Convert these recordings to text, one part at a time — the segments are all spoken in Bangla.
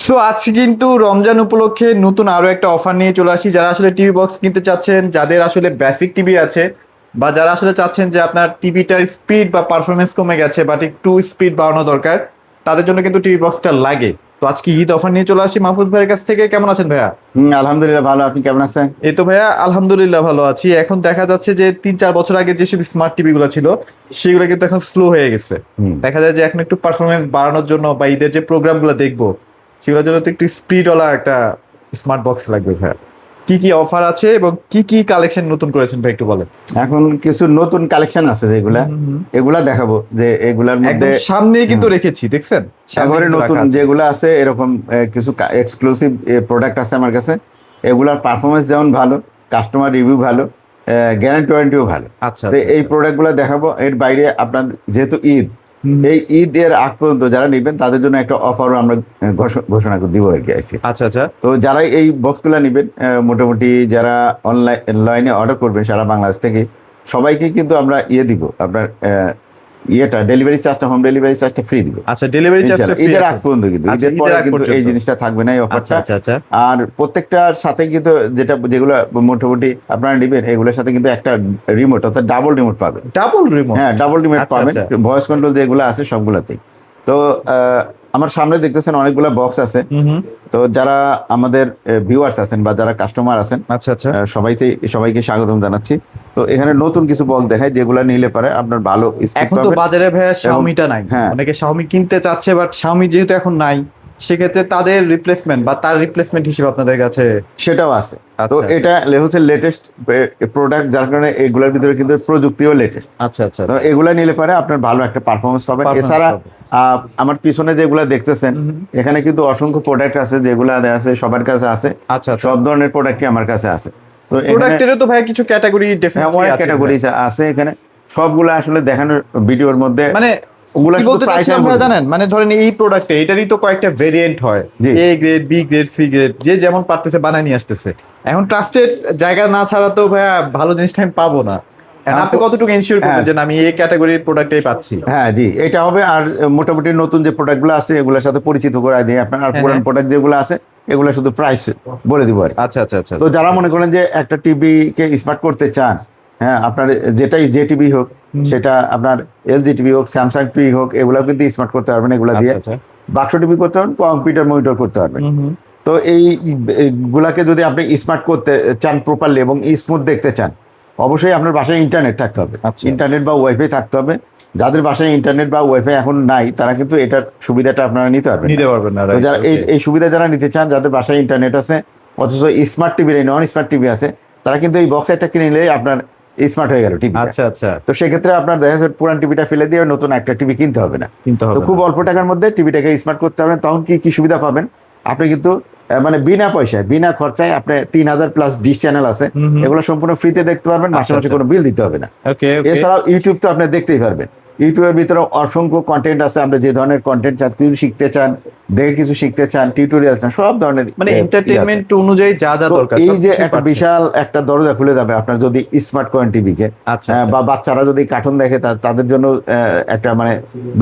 সো আজকে কিন্তু রমজান উপলক্ষে নতুন আরো একটা অফার নিয়ে চলে আসি। যারা আসলে টিভি বক্স কিনতে চাচ্ছেন, যাদের আসলে বেসিক টিভি আছে, বা যারা আসলে চাচ্ছেন যে আপনার টিভিটার স্পিড বা পারফরমেন্স কমে গেছে বাট একটু স্পিড বাড়ানো দরকার, তাদের জন্য কিন্তু টিভি বক্সটা লাগে। তো আজকে ঈদ অফার নিয়ে চলে আসি মাহফুজ ভাইয়ের কাছ থেকে। কেমন আছেন ভাইয়া? আলহামদুলিল্লাহ ভালো। আপনি কেমন আছেন? এই তো ভাইয়া আলহামদুলিল্লাহ ভালো আছি। এখন দেখা যাচ্ছে যে 3-4 বছর আগে যেসব স্মার্ট টিভি গুলো ছিল সেগুলো কিন্তু এখন স্লো হয়ে গেছে। দেখা যায় যে এখন একটু পারফরমেন্স বাড়ানোর জন্য বা ঈদের যে প্রোগ্রাম গুলো দেখবো সেগুলোর জন্য তো একটু স্পিড ওয়ালা একটা স্মার্ট বক্স লাগবে ভাইয়া। কি কি অফার আছে এবং কি কি কালেকশন নতুন করেছেন ভাই একটু বলেন। এখন কিছু নতুন কালেকশন আছে যেগুলা এগুলা দেখাবো, যে এগুলার মধ্যে একদম সামনে কিন্তু রেখেছি, দেখছেন একেবারে নতুন যেগুলো আছে এরকম কিছু এক্সক্লুসিভ প্রোডাক্ট আছে আমার কাছে। এগুলার পারফরমেন্স যেমন ভালো, কাস্টমার রিভিউ ভালো, গ্যারান্টি ওয়ারেন্টিও ভালো। আচ্ছা তো এই প্রোডাক্টগুলো দেখাবো। এর বাইরে আপনার যেহেতু ঈদ, এই ঈদের আগ পর্যন্ত যারা নেবেন তাদের জন্য একটা অফারও আমরা ঘোষণা করে দিব আর কি আইসি। আচ্ছা আচ্ছা। তো যারা এই বক্সগুলো নেবেন, মোটামুটি যারা অনলাইনে অর্ডার করবেন সারা বাংলাদেশ থেকে, সবাইকে কিন্তু আমরা দিব আপনার ডেলিভারি চার্জটা, হোম ডেলিভারি চার্জটা ফ্রি দিব। আচ্ছা, ডেলিভারি চার্জটা ফ্রি ঈদের আগ পর্যন্ত, কিন্তু ঈদের পরে কিন্তু এই জিনিসটা থাকবে না, এই অফারটা। আচ্ছা আচ্ছা। আর প্রত্যেকটার সাথে কিন্তু যেগুলো মোটামুটি আপনারা নেবেন এগুলোর সাথে কিন্তু একটা রিমোট, অর্থাৎ ডাবল রিমোট পাবেন। Double remote? হ্যাঁ, ডাবল রিমোট পাবেন। ভয়েস কন্ট্রোল যেগুলো আছে সবগুলোতেই। তো আমার সামনে দেখতেছেন অনেকগুলো বক্স আছে। তো যারা আমাদের ভিউয়ার্স আছেন বা যারা কাস্টমার আছেন, আচ্ছা আচ্ছা, সবাইকে স্বাগতম জানাচ্ছি। তো এখানে নতুন কিছু বক্স দেখায় যেগুলো নিলে পারে আপনার ভালো স্পিড এখন তো পাবেন। বাজারে ভাইয়া শাওমিটা নাই। হ্যাঁ, অনেকে শাওমি কিনতে চাচ্ছে বাট শাওমি যেহেতু এখন নাই, সেক্ষেত্রে তাদের রিপ্লেসমেন্ট বা তার রিপ্লেসমেন্ট হিসেবে আপনাদের কাছে সেটাও আছে। তো আচ্ছা, এটা হচ্ছে লেটেস্ট প্রোডাক্ট, যার কারণে এগুলোর ভিতরে কিন্তু প্রযুক্তিও লেটেস্ট। আচ্ছা আচ্ছা। তো এগুলা নিলে পারে আপনার ভালো একটা পারফরমেন্স পাবেন। এছাড়া আমার পিছনে যেগুলা দেখতেছেন এখানে কিন্তু অসংখ্য প্রোডাক্ট আছে যেগুলা আছে সবার কাছে আছে। আচ্ছা, সব ধরনের প্রোডাক্টই আমার কাছে আছে। তো প্রোডাক্টেরও তো ভাই কিছু ক্যাটাগরি ডেফিনেটলি অনেক ক্যাটাগরি আছে এখানে। সবগুলো আসলে দেখানোর ভিডিওর মধ্যে মানে ওগুলা কি বলতে চাচ্ছিলাম ভাই জানেন, মানে ধরেন এই প্রোডাক্টে এটারই তো কয়েকটা ভেরিয়েন্ট হয়, A grade, B grade, C grade, যে যেমন পারতেছে বানায় নিয়ে আসতেছে। এখন ট্রাস্টেড জায়গা না ছাড়া তো ভাইয়া ভালো জিনিসটা আমি পাবো না। আপনি কতটুকু এনশিওর করবেন যে আমি এই ক্যাটাগরির প্রোডাক্টই পাচ্ছি? হ্যাঁ জি, এটা হবে। আর মোটামুটি নতুন যে প্রোডাক্টগুলো আছে এগুলোর সাথে পরিচিত করে দিই আপনার। আর পুরান প্রোডাক্ট যেগুলো আছে এগুলো শুধু প্রাইস বলে দিব আর কি। আচ্ছা আচ্ছা আচ্ছা। তো যারা মনে করেন যে একটা টিভিকে স্মার্ট করতে চান, হ্যাঁ, আপনার যে টিভি হোক, সেটা আপনার এলজি টিভি হোক, স্যামসাং টিভি হোক, এগুলো কিন্তু স্মার্ট করতে পারবেন এগুলা দিয়ে। বাক্স টিভি করতে পারবেন, কম্পিউটার মনিটর করতে পারবেন। তো এইগুলাকে যদি আপনি স্মার্ট করতে চান প্রপারলি এবং স্মুথ দেখতে চান, অবশ্যই আপনার বাসায় ইন্টারনেট থাকতে হবে। ইন্টারনেট বা ওয়াইফাই থাকতে হবে। যাদের বাসায় ইন্টারনেট বা ওয়াইফাই এখন নাই তারা কিন্তু এটার সুবিধাটা আপনারা নিতে পারবেন না। তো যারা এই সুবিধা যারা নিতে চান, যাদের বাসায় ইন্টারনেট আছে অথচ স্মার্ট টিভি নেই, নন স্মার্ট টিভি আছে, তারা কিন্তু এই বক্স একটা কিনে নিলেই আপনার স্মার্ট হয়ে গেল টিভি। আচ্ছা আচ্ছা। তো সেক্ষেত্রে আপনার দেখা যাচ্ছে পুরান টিভিটা ফেলে দিয়ে নতুন একটা টিভি কিনতে হবে না। তো খুব অল্প টাকার মধ্যে টিভিটাকে স্মার্ট করতে পারবেন। তখন কি সুবিধা পাবেন আপনি? কিন্তু মানে বিনা পয়সায়, বিনা খরচায় আপনি 3000 প্লাস ডিশ চ্যানেল আছে, এগুলো সম্পূর্ণ ফ্রিতে দেখতে পারবেন। মাসে মাসে কোনো বিল দিতে হবে না। এছাড়াও ইউটিউব তো আপনি দেখতেই পারবেন। ইউটিউবের ভিতরে অসংখ্য কন্টেন্ট আছে। আপনি যে ধরনের কন্টেন্ট চান, কিছু শিখতে চান, দেখে কিছু শিখতে চান, টিউটোরিয়াল চান, সব ধরনের মানে এন্টারটেইনমেন্ট অনুযায়ী যা যা দরকার। এই যে একটা বিশাল একটা দরজা খুলে যাবে আপনার যদি স্মার্ট করেন টিভিকে, বা বাচ্চারা যদি কার্টুন দেখে তাদের জন্য একটা মানে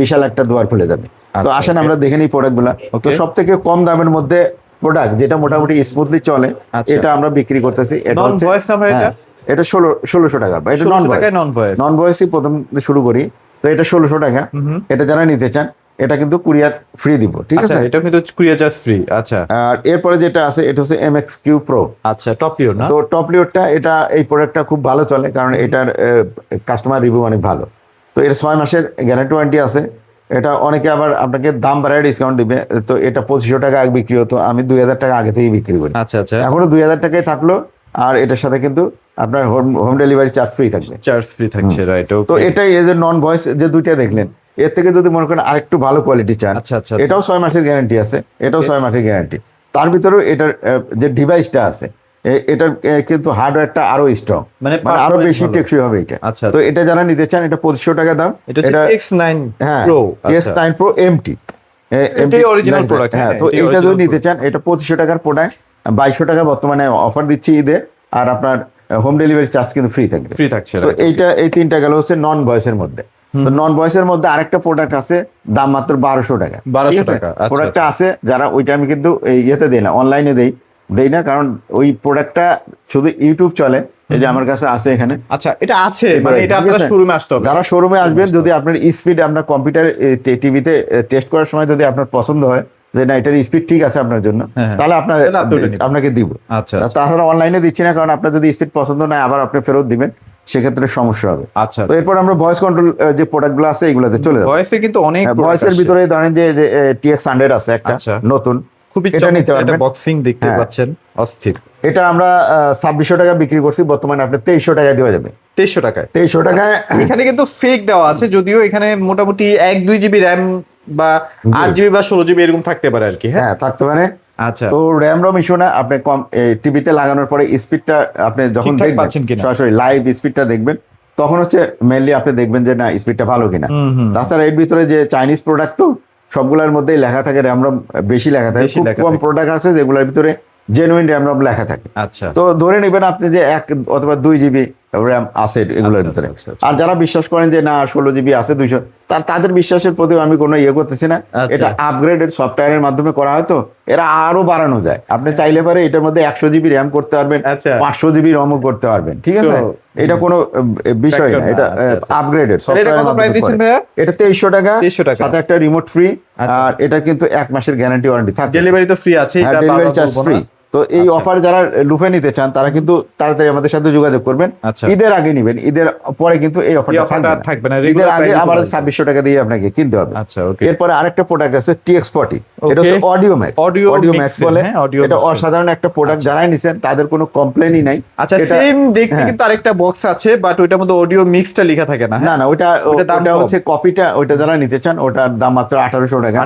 বিশাল একটা দুয়ার খুলে যাবে। তো আসেন আমরা দেখে নিই প্রোডাক্টগুলো। তো সব থেকে কম দামের মধ্যে প্রোডাক্ট যেটা মোটামুটি স্মুথলি চলে, এটা আমরা বিক্রি করতেছি। এটা হচ্ছে এটা 1600 টাকা। এটা নন ভয়েসই প্রথম শুরু করি। তো এটা 1600 টাকা। এটা যারা নিতে চান এটা কিন্তু কুরিয়ার ফ্রি দিব, ঠিক আছে? এটা কিন্তু কুরিয়ার চার্জ ফ্রি। আচ্ছা। আর এরপরে যেটা আছে এটা হচ্ছে MX-Q Pro। আচ্ছা, টপ লিওর না? তো টপ লিওরটা এই প্রোডাক্টটা খুব ভালো চলে, কারণ এটার কাস্টমার রিভিউ অনেক ভালো। তো এর 6 মাসের গ্যারান্টি ওয়ারেন্টি আছে। এটা অনেকে আবার আপনাকে দাম বাড়ায় ডিসকাউন্ট দিবে। তো এটা 2500 টাকা আগে বিক্রি হতো, আমি 2000 টাকা আগে থেকেই বিক্রি করি। আচ্ছা আচ্ছা। এখনো 2000 টাকায় থাকলো। আর এটার সাথে কিন্তু আপনার হোম ডেলিভারি চার্জ ফ্রি থাকবে। রাইট। তো এটাই এই যে নন ভয়েস যে দুইটা দেখলেন, এর থেকে যদি মনে করেন আরেকটু ভালো কোয়ালিটি চান, এটাও 6 মাসের গ্যারান্টি আছে। এটাও 6 মাসের গ্যারান্টি। তার ভিতরেও এটার যে ডিভাইসটা আছে এটার কিন্তু হার্ডওয়্যারটা আরো স্ট্রং, মানে আরো বেশি টেকসই হবে এটা। তো এটা যারা নিতে চান এটা 2500 টাকা দাম। এটা X9 Pro। X9 Pro MT, এটাই অরিজিনাল প্রোডাক্ট। হ্যাঁ, তো এটা যদি নিতে চান এটা 2500 টাকার প্রোডাক্ট, 2200 টাকা বর্তমানে অফার দিচ্ছি ঈদে। আর আপনার হোম ডেলিভারি চার্জ কিন্তু ফ্রি থাকবে। ফ্রি থাকছে। তো এই তিনটা গেল হচ্ছে নন ভয়েসের মধ্যে। তো নন ভয়েসের মধ্যে আরেকটা প্রোডাক্ট আছে, দাম মাত্র 1200 টাকা। 1200 টাকা, আচ্ছা, প্রোডাক্টটা আছে, যারা ওইটা আমি কিন্তু ইয়েতে দেই না, অনলাইনে দেই না, কারণ ওই প্রোডাক্টটা শুধু ইউটিউব চলে। এই যে আমার কাছে আছে এখানে। আচ্ছা, এটা আছে, মানে এটা আপনারা শোরুমে আসতে হবে। যারা শোরুমে আসবেন, যদি আপনার স্পিড আপনার কম্পিউটার টিভিতে টেস্ট করার সময় যদি আপনার পছন্দ হয় যে না এটার স্পিড ঠিক আছে আপনার জন্য, তাহলে আপনাকে দিব। আচ্ছা, তাছাড়া অনলাইনে দিচ্ছি না, কারণ আপনার যদি স্পিড পছন্দ না আবার আপনি ফেরত দিবেন, সেক্ষেত্রে সমস্যা হবে। আচ্ছা, তো এরপর আমরা ভয়েস কন্ট্রোল যে প্রোডাক্টগুলো আছে এগুলোতে চলে যাবো। ভয়েসে কিন্তু অনেক ভয়েসের ভিতরে ধরেন যে TX100 আছে একটা নতুন, খুবই এটা নিতে পারবেন। বক্সিং দেখতে পাচ্ছেন, অস্থির। এটা আমরা 2600 টাকা বিক্রি করছি, বর্তমানে আপনি 2300 টাকায় দেওয়া যাবে। 2300 টাকায়? 2300 টাকায়। এখানে কিন্তু ফেক দেওয়া আছে, যদিও এখানে মোটামুটি 1-2 জিবি র্যাম বা 8 জিবি বা 16 জিবি এরকম থাকতে পারে আর কি। হ্যাঁ, থাকতে পারে। আচ্ছা, তো র্যাম রম ইস্যু না, আপনি কম টিভিতে লাগানোর পরে স্পিডটা আপনি যখন দেখবেন সরাসরি লাইভ স্পিডটা দেখবেন, তখন হচ্ছে মেইনলি আপনি দেখবেন যে না স্পিডটা ভালো কিনা। তাছাড়া এর ভিতরে যে চাইনিজ প্রোডাক্ট, তো সবগুলোর মধ্যেই লেখা থাকে র্যাম রম বেশি লেখা থাকে, খুব কম প্রোডাক্ট আছে যেগুলোর ভিতরে জেনুইন র্যাম রম লেখা থাকে। আচ্ছা, তো ধরে নেবেন আপনি যে 1 অথবা 2 জিবি র্যাম আছে এগুলোর ভিতরে। আর যারা বিশ্বাস করেন যে না 16 জিবি আছে 200, তাদের বিশ্বাসের প্রতি আমি কোনো করতেছি না। এটা আপগ্রেডেড সফটওয়্যারের মাধ্যমে করা হয়, তো এরা আরো বাড়ানো যায়। আপনি চাইলে পারে এটার মধ্যে 100 জিবি র্যাম করতে পারবেন, 500 জিবি রমও করতে পারবেন, ঠিক আছে? এটা কোনো বিষয় না, এটা আপগ্রেডেড সফটওয়্যার। এটা 2300 টাকা, সাথে একটা রিমোট ফ্রি, আর এটা কিন্তু 1 মাসের গ্যারান্টি ওয়ারেন্টি থাকে। ডেলিভারি তো ফ্রি আছে, এটা ডেলিভারি চার্জ ফ্রি। তো এই অফার যারা লুফে নিতে চান তারা কিন্তু তাড়াতাড়ি আমাদের সাথে যোগাযোগ করবেন। ঈদের আগে নিবেন, ঈদের পরে কিন্তু এই অফারটা থাকবে না। ঈদের আগে আবার 2600 টাকা দিয়ে আপনাকে কিনতে হবে। এরপরে আরেকটা প্রোডাক্ট আছে TX40, এটা হচ্ছে অডিও ম্যাক্স বলে। এটা অসাধারণ একটা প্রোডাক্ট, যারাই নিছেন তাদের কোনো কমপ্লেনই নাই। আচ্ছা, সেম দেখতে কিন্তু আরেকটা বক্স আছে, বাট ওইটার মধ্যে অডিও মিক্সটা লেখা থাকে না। না, ওটা হচ্ছে কপিটা, ওইটা যারা নিতে চান ওটার দাম মাত্র 1800 টাকা।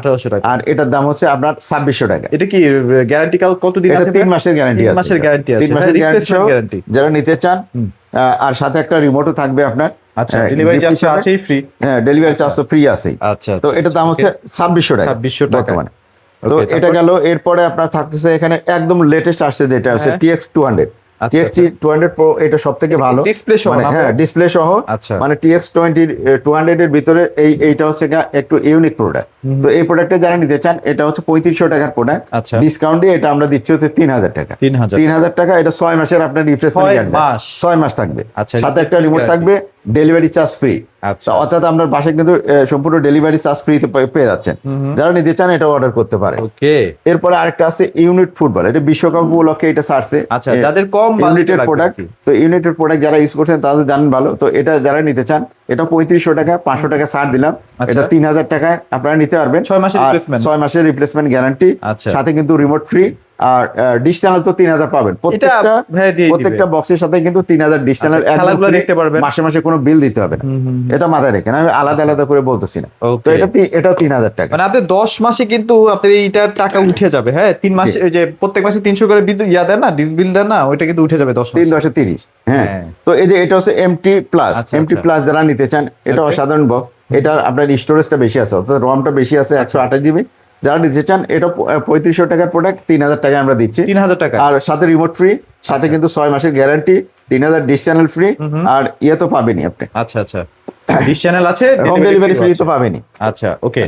আর এটার দাম হচ্ছে আপনার 2600 টাকা। এটা কি গ্যারান্টি কতদিন আছে? 3 মাসের গ্যারান্টি আছে। 3 মাসের গ্যারান্টি আছে, 3 মাসের গ্যারান্টি যারা নিতে চান। আর সাথে একটা রিমোটও থাকবে আপনার। আচ্ছা, ডেলিভারি চার্জ আছেই ফ্রি। হ্যাঁ, ডেলিভারি চার্জ তো ফ্রি আছেই। আচ্ছা, তো এটা দাম হচ্ছে 2600 টাকা বর্তমানে। তো এটা গেল। এরপরে আপনার থাকতেছে এখানে একদম লেটেস্ট আসছে যেটা হচ্ছে TX200 Pro। এটা সবথেকে ভালো ডিসপ্লে সহ, হ্যাঁ ডিসপ্লে সহ। মানে TX200 এর ভিতরে এইটা হচ্ছে একটু ইউনিক প্রোডাক্ট। তো এই প্রোডাক্টে যারা নিতে চান, এটা হচ্ছে 3500 টাকার প্রোডাক্ট। ডিসকাউন্ট দিয়ে এটা আমরা দিচ্ছি হচ্ছে 3000 টাকা। 3000 টাকা। এটা 6 মাসের আপনার রিপ্লেসমেন্ট গ্যারান্টি, 6 মাস থাকবে, সাথে একটা রিমোট থাকবে, ডেলিভারি চার্জ ফ্রি। অর্থাৎ আপনার বাসায় কিন্তু সম্পূর্ণ ডেলিভারি চার্জ ফ্রি পেয়ে যাচ্ছেন। যারা নিতে চান এটা অর্ডার করতে পারে। এরপরে আরেকটা আছে ইউনিট ফুটবল, এটা বিশ্বকাপ উপলক্ষে এটা ছাড়ছে। যাদের কম বাজেটের প্রোডাক্ট, তো ইউনিটের প্রোডাক্ট যারা ইউজ করছেন তাদের জানেন ভালো। তো এটা যারা নিতে চান, এটা 3500 টাকা, 500 টাকা ছাড় দিলাম। এটা 3000 টাকায় আপনারা নিতে পারবেন। 6 মাসের রিপ্লেসমেন্ট গ্যারান্টি, সাথে কিন্তু রিমোট ফ্রি। আর ডিশ চ্যানেল তো 3000 পাবেন প্রত্যেকটা বক্সের সাথে, কিন্তু 3000 ডিশ চ্যানেল দেখতে পারবেন। মাসে মাসে কোনো বিল দিতে হবে না, এটা মাথায় রেখেন, আমি আলাদা আলাদা করে বলতেছি না। তো এটাও 3000 টাকা। মানে আপনি 10 মাসে কিন্তু আপনার এইটার টাকা উঠে যাবে। হ্যাঁ, 3 মাসে ওই যে প্রত্যেক মাসে 300 করে বিদ্যুৎ দেন না, ডিশ বিল দেন না, ওইটা কিন্তু উঠে যাবে 10 মাসে। 3 10 30। হ্যাঁ, তো এই যে এটা হচ্ছে MT প্লাস যারা নিতে চান, এটা অসাধারণ বক্স। এটার আপনার স্টোরেজটা বেশি আছে, অর্থাৎ রমটা বেশি আছে, 128 জিবি। যারা নিতে চান, এটা 3500 টাকার প্রোডাক্ট, 3000 টাকায় আমরা দিচ্ছি। 3000 টাকা, আর সাথে রিমোট ফ্রি, সাথে কিন্তু 6 মাসের গ্যারান্টি, 3000 ডিশ চ্যানেল ফ্রি। আর ইয়ে তো পাবেনই আপনি। আচ্ছা, ডিশ চ্যানেল আছে, হোম ডেলিভারি ফ্রি তো পাবেনই। আচ্ছা, ওকে।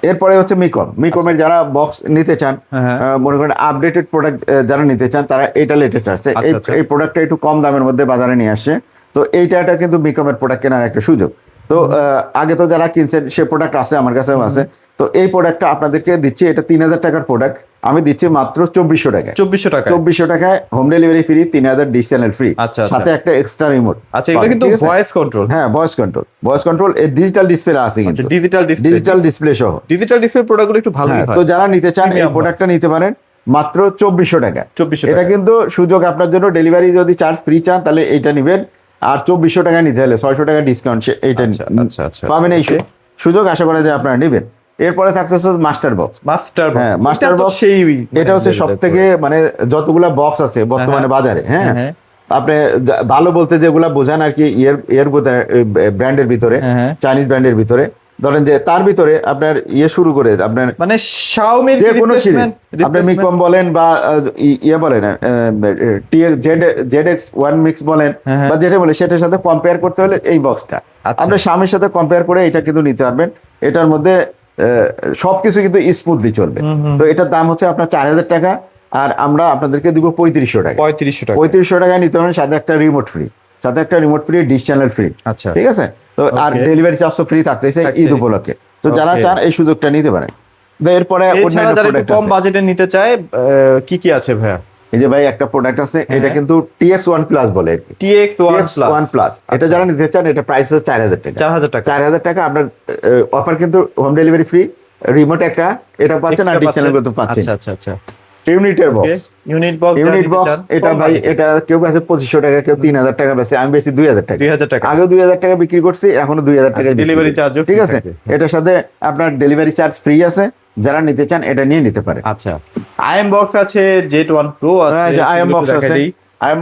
এরপরে হচ্ছে মিকমের যারা বক্স নিতে চান, মনে করেন আপডেটেড প্রোডাক্ট যারা নিতে চান, তারা এটা লেটেস্ট আসছে। এই প্রোডাক্টটা একটু কম দামের মধ্যে বাজারে নিয়ে আসছে। তো এইটা কিন্তু মিকমের প্রোডাক্ট কেনার একটা সুযোগ। তো আগে তো যারা কিনছেন সে প্রোডাক্ট আছে, আমার কাছেও আছে। তো এই প্রোডাক্টটা আপনাদেরকে দিচ্ছি, এটা 3000 টাকার প্রোডাক্ট, আমি দিচ্ছি মাত্র 2400 টাকায়। 2400 টাকায় home delivery free, 3000 dish channel free, সাথে একটা এক্সট্রা রিমোট। আচ্ছা, এটা কিন্তু ভয়েস কন্ট্রোল। হ্যাঁ, ভয়েস কন্ট্রোল। এই ডিজিটাল ডিসপ্লে আছে, কিন্তু ডিজিটাল ডিসপ্লে সহ। ডিজিটাল ডিসপ্লে প্রোডাক্টগুলো একটু ভালোই হয়। তো যারা নিতে চান এই প্রোডাক্টটা নিতে পারেন মাত্র 2400 টাকা। এটা কিন্তু সুযোগ আপনার জন্য। ডেলিভারি যদি চার্জ ফ্রি চান তাহলে এইটা নেবেন, আর 2400 টাকা নিতে হলে 600 টাকা ডিসকাউন্ট এইটা পাবেন। এই সুযোগ আশা করা যায় আপনারা নেবেন। এরপরে থাকতেছে মাস্টার বক্স। মাস্টার বক্স এটা হচ্ছে সবথেকে, মানে যতগুলা বক্স আছে বর্তমানে বাজারে, হ্যাঁ, আপনি ভালো বলতে যেগুলা বোঝান আর কি, ব্র্যান্ডের ভিতরে, চাইনিজ ব্র্যান্ডের ভিতরে, ধরেন যে তার ভিতরে আপনার ইয়ে শুরু করে আপনার মানে Xiaomi যে কোনো সিরিজ আপনি মিকম বলেন বা ইয়ে বলেন ZX1 মিক্স বলেন হ্যাঁ। বা যেটা বলে সেটার সাথে কম্পেয়ার করতে হলে এই বক্সটা আচ্ছা। আপনি Xiaomiর সাথে কম্পেয়ার করে এটা কিন্তু নিতে পারবেন। এটার মধ্যে সবকিছু কিন্তু স্মুথলি চলবে। তো এটার দাম হচ্ছে আপনার 4000 টাকা, আর আমরা আপনাদেরকে দিব 3500 টাকা। 3500 টাকা। 3500 টাকায় নিতে পারেন, সাথে একটা remote free, dish channel free. আচ্ছা। ঠিক আছে, তো আর Okay. ডেলিভারি চার্জ তো ফ্রি থাকতেছে ঈদ উপলক্ষে। তো যারা Okay. চান এই সুযোগটা নিতে পারেন। তো এরপরে এছাড়া অন্যান্য যারা একটু প্রোডাক্ট কম আছে। বাজেটে নিতে চায় কি কি আছে ভাইয়া? এই যে ভাই একটা প্রোডাক্ট আছে, এটা কিন্তু TX1 প্লাস বলে আর কি। TX1 প্লাস এটা যারা নিতে চান, এটা প্রাইস হচ্ছে 4000 টাকা। 4000 টাকা। 4000 টাকা আপনার অফার, কিন্তু হোম ডেলিভারি ফ্রি, রিমোট একটা এটা পাচ্ছেন, আর ডিশ চ্যানেল গুলো পাচ্ছেন। আচ্ছা আচ্ছা। ইউনিটের বক্স, ইউনিট বক্স এটা ভাই এটা কেউ বেচে 2500 টাকা, কেউ 3000 টাকা বেচে, আমি বেশি 2000 টাকা। 2000 টাকা। আগে 2000 টাকা বিক্রি করছি, এখনো 2000 টাকা ডেলিভারি চার্জও ঠিক আছে। এটার সাথে আপনার ডেলিভারি চার্জ ফ্রি আছে, যারা নিতে চান এটা নিয়ে নিতে পারে। আচ্ছা, আইএম বক্স আছে, Z1 Pro আছে, আইএম বক্স আছে। আইএম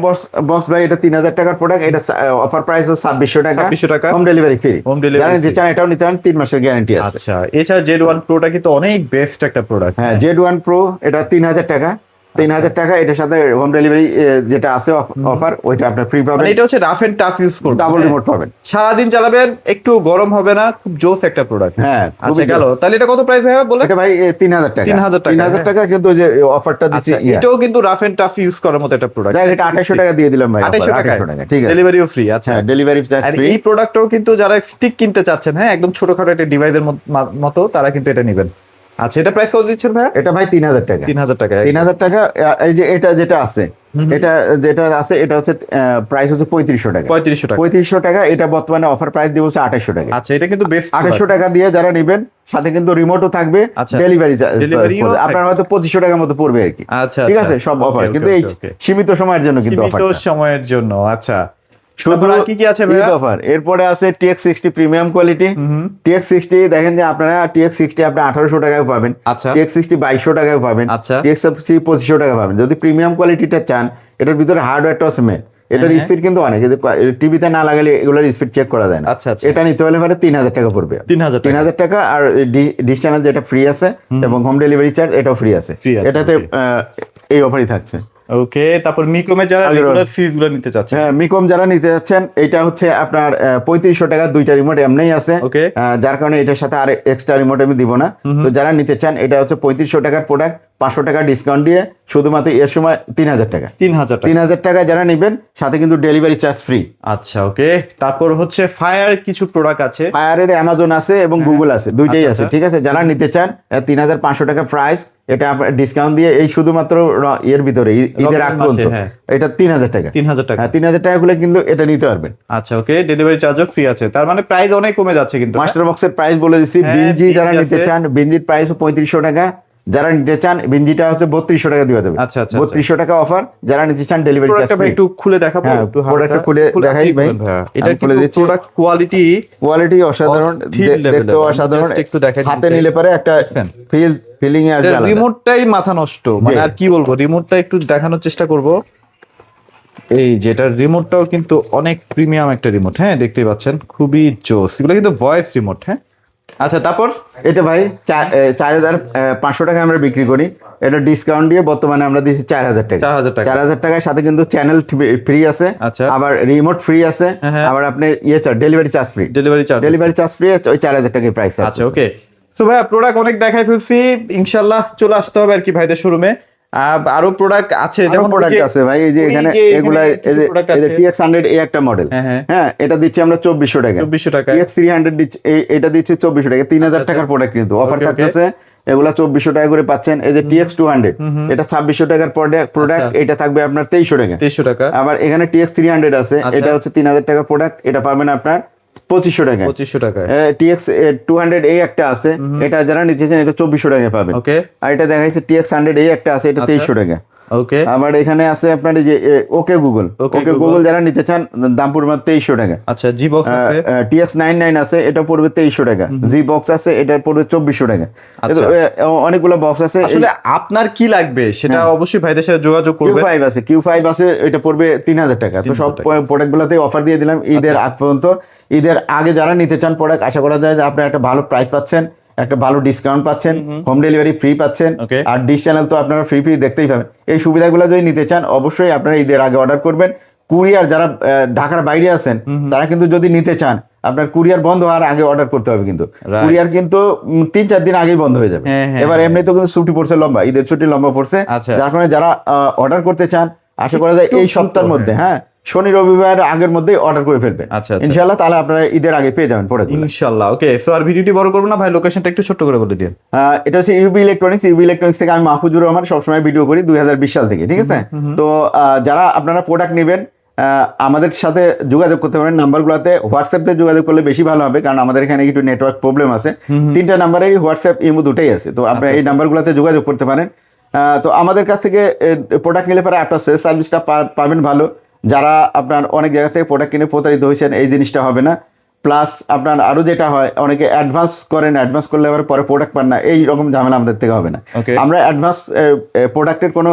বক্স ভাই এটা 3000 টাকার প্রোডাক্ট, এটা অফার প্রাইস হচ্ছে 2600 টাকা। 2600 টাকা। Home delivery free. Home delivery যারা নিতে চান এটাও নিতে পারেন, 3 মাসের গ্যারান্টি আছে। আচ্ছা, এছাড়া Z1 Proটা কিন্তু অনেক বেস্ট একটা প্রোডাক্ট। হ্যাঁ, Z1 Pro এটা 3000 টাকা। 3000 টাকা, এটার সাথে হোম ডেলিভারি যেটা আছে অফার, ওইটা আপনার ফ্রি পাবেন। মানে এটা হচ্ছে রাফ এন্ড টাফ ইউজ করবেন, ডাবল রিমোট পাবেন, সারাদিন চালাবেন, একটু গরম হবে না, খুব জোস একটা প্রোডাক্ট। হ্যাঁ, আচ্ছা গেল, তাহলে এটা কত প্রাইস ভাইয়া বলে? এটা ভাই 3000 টাকা। 3000 টাকা। 3000 টাকা, কিন্তু ওই যে অফারটা দিছি আচ্ছা, এটাও কিন্তু রাফ এন্ড টাফ ইউজ করার মতো একটা প্রোডাক্ট। যাই, এটা 2800 টাকা দিয়ে দিলাম ভাই। 2800 টাকা, 2800 টাকা, ঠিক আছে। ডেলিভারিও ফ্রি। আচ্ছা, হ্যাঁ, ডেলিভারি চার্জ আর ফ্রি। এই প্রোডাক্টটাও কিন্তু যারা স্টিক কিনতে চাচ্ছেন, হ্যাঁ একদম ছোটখাটো একটা ডিভাইসের মতো, তারা কিন্তু এটা নেবেন। আচ্ছা, এটা প্রাইস কত দিচ্ছেন ভাইয়া? এটা ভাই 3000 টাকা। 3000 টাকা। 3000 টাকা। এই যে এটা যেটা আছে, এটা হচ্ছে প্রাইস হচ্ছে 3500 টাকা। 3500 টাকা। 3500 টাকা, এটা বর্তমানে অফার প্রাইস দিব হচ্ছে 2800 টাকা। আচ্ছা, এটা কিন্তু বেস্ট। 2800 টাকা দিয়ে যারা নেবেন, সাথে কিন্তু রিমোটও থাকবে, আচ্ছা, ডেলিভারি ডেলিভারিও আপনার হয়তো 2500 টাকার মতো পড়বে আর কি। আচ্ছা, ঠিক আছে, সব অফার কিন্তু এই সীমিত সময়ের জন্য, কিন্তু সীমিত অফারটা সময়ের জন্য। আচ্ছা, শুধু কি কি আছে ভাইয়া? অফার। এরপরে আছে TX60 প্রিমিয়াম কোয়ালিটি। TX60 দেখেন যে আপনারা TX60 আপনি 1800 টাকায় পাবেন। আচ্ছা। TX60 2200 টাকায় পাবেন। আচ্ছা। TX60 2500 টাকা পাবেন। যদি প্রিমিয়াম কোয়ালিটিটা চান, এটার ভিতরে হার্ডওয়্যারটা আছে মেন, এটার স্পিড কিন্তু অনেক, কিন্তু টিভিতে না লাগালে এগুলোর স্পিড চেক করা যায় না। আচ্ছা, আচ্ছা। এটা নিতে হলে পরে 3000 টাকা পড়বে। 3000 টাকা। আর ডিশ চ্যানেল যেটা ফ্রি আছে, এবং হোম ডেলিভারি চার্জ এটাও ফ্রি আছে। এটাতে এই অফারই থাকছে। ওকে, তারপর মিকোমে যারা রেগুলার সিরিজগুলো নিতে চাচ্ছেন, হ্যাঁ, মিকম যারা নিতে যাচ্ছেন, এটা হচ্ছে আপনার 3500 টাকা, দুইটা রিমোট এমনিই আছে। ওকে। যার কারণে এটার সাথে আর এক্সট্রা রিমোট আমি দিব না। তো যারা নিতে চান, এটা হচ্ছে 3500 টাকার প্রোডাক্ট, 500 টাকা ডিসকাউন্ট দিয়ে শুধুমাত্র এর সময় 3000 টাকা। 3000 টাকা। 3000 টাকা যারা নেবেন, সাথে কিন্তু ডেলিভারি চার্জ ফ্রি। আচ্ছা, ওকে। তারপর হচ্ছে ফায়ার কিছু প্রোডাক্ট আছে, ফায়ারের অ্যামাজন আছে এবং গুগল আছে, দুইটাই আছে। ঠিক আছে, যারা নিতে চান 3500 টাকা প্রাইস, এটা আপনার ডিসকাউন্ট দিয়ে এই শুধুমাত্র এর ভিতরে ঈদের আগ পর্যন্ত এটা 3000 টাকা। 3000 টাকা। 3000 টাকা গুলো কিন্তু এটা নিতে পারবেন। আচ্ছা, ওকে, ডেলিভারি চার্জও ফ্রি আছে, তার মানে প্রাইস অনেক কমে যাচ্ছে কিন্তু। মাস্টার বক্সের প্রাইস বলে দিচ্ছি। হ্যাঁ, বিনজি যারা বিনজি নিতে আছে। চান, বিনজির প্রাইস 3500 টাকা। যারা নিতে চান, বিনজিটা হচ্ছে 3200 টাকা দেওয়া যাবে। আচ্ছা, আচ্ছা, 3200 টাকা অফার। যারা নিতে চান ডেলিভারি চার্জ প্রোডাক্টটা ফ্রি। একটু খুলে দেখাবো, হ্যাঁ, একটু প্রোডাক্টটা খুলে দেখাই ভাই। এটা আমি খুলে কিন্তু দিচ্ছি। প্রোডাক্ট কোয়ালিটি অসাধারণ, অস্থির level দেখতেও এর। অসাধারণ। Just একটু দেখাই হাতে দিতে। নিলে পরে একটা দেখছেন? ফিলিং এ আসবে আলাদা। রিমোটটাই মাথা নষ্ট, মানে আর কি বলবো, রিমোটটা একটু দেখানোর চেষ্টা করব। এই যেটা রিমোটটাও কিন্তু অনেক প্রিমিয়াম একটা রিমোট, হ্যাঁ দেখতেই পাচ্ছেন, খুবই জোস। এগুলো কিন্তু ভয়েস রিমোট। হ্যাঁ, আচ্ছা, তারপর এটা ভাই 4500 টাকা আমরা বিক্রি করি। এটা ডিসকাউন্ট দিয়ে বর্তমানে আমরা দিচ্ছি 4000 টাকা। 4000 টাকা। 4000 টাকার সাথে কিন্তু চ্যানেল ফ্রি আছে, আচ্ছা। আবার রিমোট ফ্রি আছে, হ্যাঁ। আবার আপনি delivery charge free. Delivery charge free, ওই 4000 টাকার প্রাইস। আচ্ছা, ওকে। সো ভাইয়া, প্রোডাক্ট অনেক দেখাই ফেলছি, ইনশাআল্লাহ চলে আসতে হবে আর কি ভাইদের শোরুমে। আরো প্রোডাক্ট আছে, যেমন প্রোডাক্ট আছে ভাই, এই যে এখানে এগুলা, এই যে TX100 এই একটা মডেল। হ্যাঁ, এটা দিচ্ছি আমরা 2400 টাকা। 2400 টাকা। TX300 এটা দিচ্ছি 2400 টাকা। 3000 টাকার প্রোডাক্ট কিন্তু অফার থাকতেছে। এগুলা 2400 টাকা করে পাচ্ছেন। এই যে TX200, এটা 2600 টাকার প্রোডাক্ট, এটা থাকবে আপনার 2300 টাকা। 2300 টাকা। আবার এখানে TX300 আছে, এটা হচ্ছে 3000 টাকার প্রোডাক্ট, এটা পাবেন আপনার 2500 টাকা। 2500 টাকা। TX200 এই একটা আছে, এটা যারা নিতেছেন এটা 2400 টাকা পাবেন। ওকে। আর এটা দেখাইছে TX100 এই একটা আছে, এটা 2300 টাকা। ওকে আবার এখানে আছে আপনার এই যে ওকে গুগল, Okay ওকে Google। গুগল যারা নিতে চান দাম পড়বে মাত্র 2300 টাকা। আচ্ছা জি বক্স আছে TX99 আছে, এটা পড়বে 2300 টাকা। জি বক্স আছে, এটা পড়বে 2400 টাকা। আচ্ছা। অনেকগুলো বক্স আছে। আসলে আপনার কি লাগবে সেটা অবশ্যই ভাইদের সাথে যোগাযোগ করবেন। Q5 আছে, এটা পড়বে 3000 টাকা। তো সব প্রোডাক্ট গুলোতে অফার দিয়ে দিলাম ঈদের আগ পর্যন্ত। ঈদের আগে যারা নিতে চান প্রোডাক্ট, আশা করা যায় যে আপনি একটা ভালো প্রাইস পাচ্ছেন, একটা ভালো ডিসকাউন্ট পাচ্ছেন, হোম ডেলিভারি ফ্রি পাচ্ছেন, Okay. আর ডিশ চ্যানেল তো আপনারা ফ্রি দেখতেই পাবেন। এই সুবিধাগুলো যদি নিতে চান অবশ্যই আপনারা ঈদের আগে অর্ডার করবেন। কুরিয়ার যারা ঢাকার বাইরে আছেন তারা কিন্তু যদি নিতে চান, আপনার কুরিয়ার বন্ধ হওয়ার আগে অর্ডার করতে হবে, কিন্তু Right. কুরিয়ার কিন্তু 3-4 দিন আগেই বন্ধ হয়ে যাবে। হ্যাঁ, হ্যাঁ, এবার এমনি তো কিন্তু ছুটি পড়ছে লম্বা, ঈদের ছুটি লম্বা পড়ছে, আচ্ছা। যার কারণে যারা অর্ডার করতে চান আশা করা যায় একটু এই দ্রুত, সপ্তাহের মধ্যে, হ্যাঁ শনি রবিবার আগের মধ্যেই অর্ডার করে ফেলবেন আচ্ছা, আচ্ছা। ইনশাআল্লাহ, তাহলে আপনারা ঈদের আগে পেয়ে যাবেন প্রোডাক্ট। ইনশাআল্লাহ। ওকে, সো আর ভিডিওটি বড় করব না ভাই, লোকেশনটা একটু ছোট করে বলে দিন। এটা হচ্ছে ইউবি ইলেকট্রনিক্স থেকে আমি মাহফুজুর রহমান সবসময় ভিডিও করি 2020 সাল থেকে, ঠিক আছে। তো যারা আপনারা প্রোডাক্ট নেবেন আমাদের সাথে যোগাযোগ করতে পারেন নাম্বারগুলোতে। হোয়াটসঅ্যাপে যোগাযোগ করলে বেশি ভালো হবে, কারণ আমাদের এখানে একটু নেটওয়ার্ক প্রবলেম আছে। 3টা নাম্বারেরই হোয়াটসঅ্যাপ ইমো দুটাই আছে, তো আপনারা এই নাম্বারগুলোতে যোগাযোগ করতে পারেন। তো আমাদের কাছ থেকে প্রোডাক্ট নিলে পরে আপনার সেল সার্ভিসটা পাবেন ভালো। যারা আপনার অনেক জায়গা থেকে প্রোডাক্ট কিনে প্রতারিত হয়েছেন, এই জিনিসটা হবে না। প্লাস আপনার আরও যেটা হয়, অনেকে অ্যাডভান্স করেন, অ্যাডভান্স করলে আবার পরে প্রোডাক্ট পান না, এই রকম ঝামেলা আমাদের থেকে হবে না। Okay. আমরা অ্যাডভান্স প্রোডাক্টের কোনো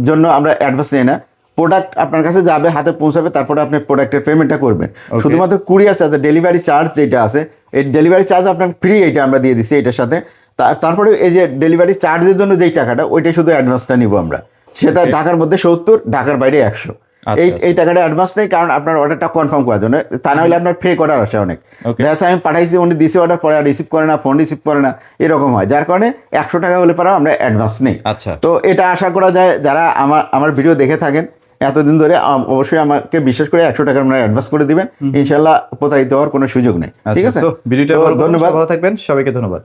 জন্য আমরা অ্যাডভান্স নেই না। প্রোডাক্ট আপনার কাছে যাবে, হাতে পৌঁছাবে, তারপরে আপনি প্রোডাক্টের পেমেন্টটা করবেন। শুধুমাত্র কুরিয়ার চার্জ, ডেলিভারি চার্জ যেটা আছে, এই ডেলিভারি চার্জ আপনার ফ্রি, এইটা আমরা দিয়ে দিচ্ছি এটার সাথে। তারপরে এই যে ডেলিভারি চার্জের জন্য যেই টাকাটা, ওইটাই শুধু অ্যাডভান্সটা নিব আমরা। সেটা ঢাকার মধ্যে 70, ঢাকার বাইরে 100। এই টাকাটা অ্যাডভান্স নেই, কারণ আপনার অর্ডারটা কনফার্ম করার জন্য। তা না হলে আপনার ফেক অর্ডার আসে অনেক। দেখা যাচ্ছে আমি পাঠাইছি, উনি দিছে অর্ডার, পরে আর রিসিভ করে না, ফোন রিসিভ করে না, এরকম হয়। যার কারণে 100 টাকা হলে পরে আমরা অ্যাডভান্স নেই। আচ্ছা। তো এটা আশা করা যায় যারা আমার ভিডিও দেখে থাকেন এতদিন ধরে, অবশ্যই আমাকে বিশেষ করে 100 টাকা আপনারা অ্যাডভান্স করে দিবেন। ইনশাল্লাহ প্রতারিত হওয়ার কোনো সুযোগ নেই, ঠিক আছে। ভিডিওটা তো ধন্যবাদ। ভালো থাকবেন, সবাইকে ধন্যবাদ।